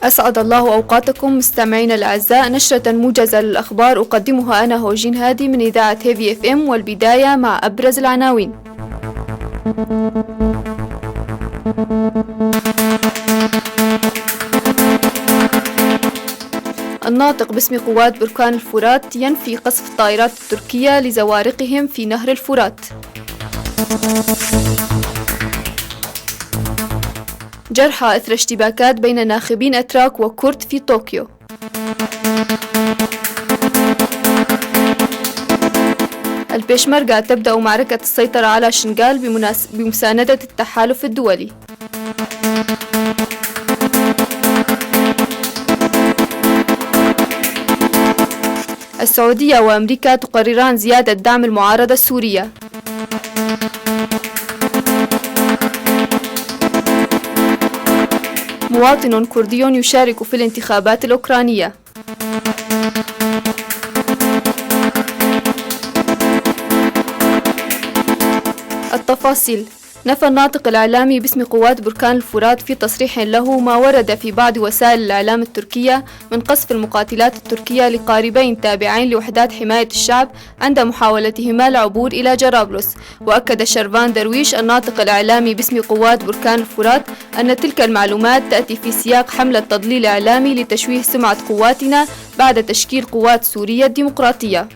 أسعد الله أوقاتكم مستمعينا الأعزاء. نشرة موجزة للأخبار أقدمها أنا هوجين هادي من إذاعة هيفي اف ام، والبداية مع أبرز العناوين. الناطق باسم قوات بركان الفرات ينفي قصف الطائرات التركية لزوارقهم في نهر الفرات. جرحى إثر اشتباكات بين ناخبين أتراك وكرد في طوكيو. البيشمركة تبدأ معركة السيطرة على شنغال بمساندة التحالف الدولي. السعودية وأمريكا تقرران زيادة دعم المعارضة السورية. مواطن كردي يشارك في الانتخابات الأوكرانية. التفاصيل. نفى الناطق الإعلامي باسم قوات بركان الفرات في تصريح له ما ورد في بعض وسائل الإعلام التركية من قصف المقاتلات التركية لقاربين تابعين لوحدات حماية الشعب عند محاولتهما العبور إلى جرابلس. وأكد شرفان درويش الناطق الإعلامي باسم قوات بركان الفرات أن تلك المعلومات تأتي في سياق حملة تضليل إعلامي لتشويه سمعة قواتنا بعد تشكيل قوات سوريا الديمقراطية.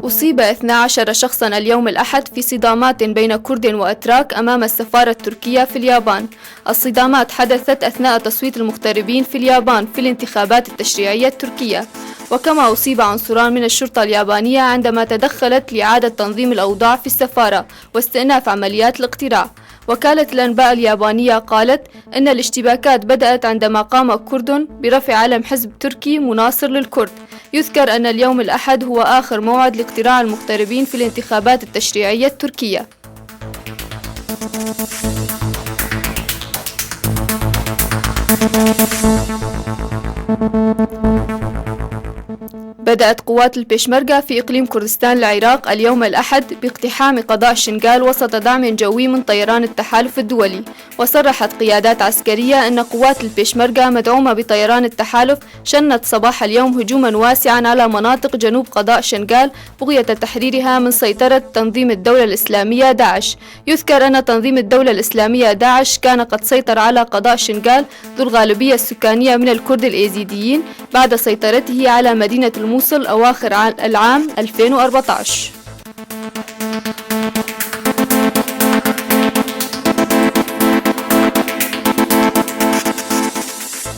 أصيب 12 شخصا اليوم الأحد في صدامات بين كرد وأتراك أمام السفارة التركية في اليابان. الصدامات حدثت أثناء تصويت المغتربين في اليابان في الانتخابات التشريعية التركية. وكما أصيب عنصران من الشرطة اليابانية عندما تدخلت لإعادة تنظيم الأوضاع في السفارة واستئناف عمليات الاقتراع. وكالة الأنباء اليابانية قالت إن الاشتباكات بدأت عندما قام كرد برفع علم حزب تركي مناصر للكرد. يذكر أن اليوم الأحد هو آخر موعد لاقتراع المغتربين في الانتخابات التشريعية التركية. بدأت قوات البيشمركة في إقليم كردستان العراق اليوم الأحد باقتحام قضاء شنغال وسط دعم جوي من طيران التحالف الدولي. وصرحت قيادات عسكرية أن قوات البيشمركة مدعومة بطيران التحالف شنت صباح اليوم هجوما واسعا على مناطق جنوب قضاء شنغال بغية تحريرها من سيطرة تنظيم الدولة الإسلامية داعش. يذكر أن تنظيم الدولة الإسلامية داعش كان قد سيطر على قضاء شنغال ذو الغالبية السكانية من الكرد الإيزيديين بعد سيطرته على مدينة الموصل أواخر العام 2014.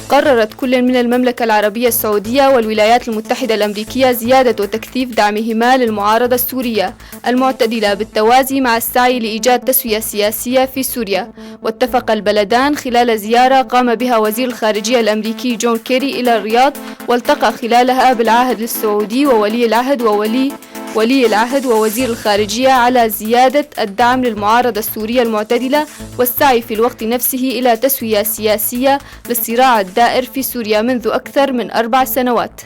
قررت كل من المملكة العربية السعودية والولايات المتحدة الأمريكية زيادة وتكثيف دعمهما للمعارضة السورية المعتدلة بالتوازي مع السعي لإيجاد تسوية سياسية في سوريا. واتفق البلدان خلال زيارة قام بها وزير الخارجية الأمريكي جون كيري إلى الرياض، والتقى خلالها بالعهد السعودي وولي العهد ووزير الخارجية على زيادة الدعم للمعارضة السورية المعتدلة والسعي في الوقت نفسه إلى تسوية سياسية للصراع الدائر في سوريا منذ أكثر من 4 سنوات.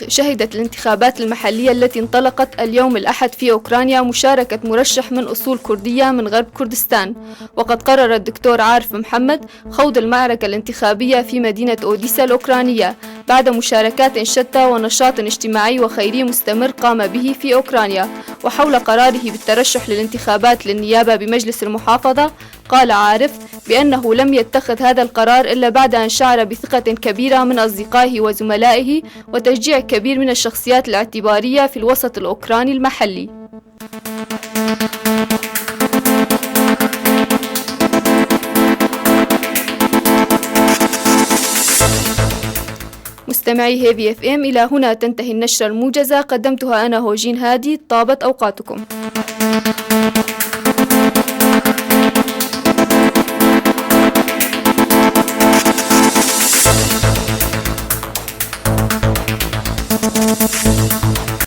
شهدت الانتخابات المحلية التي انطلقت اليوم الأحد في أوكرانيا مشاركة مرشح من أصول كردية من غرب كردستان. وقد قرر الدكتور عارف محمد خوض المعركة الانتخابية في مدينة أوديسا الأوكرانية بعد مشاركات شتى ونشاط اجتماعي وخيري مستمر قام به في أوكرانيا. وحول قراره بالترشح للانتخابات للنيابة بمجلس المحافظة، قال عارف بأنه لم يتخذ هذا القرار إلا بعد أن شعر بثقة كبيرة من أصدقائه وزملائه وتشجيع كبير من الشخصيات الاعتبارية في الوسط الأوكراني المحلي. مستمعي هيفي اف ام، إلى هنا تنتهي النشرة الموجزة. قدمتها أنا هوجين هادي. طابت أوقاتكم.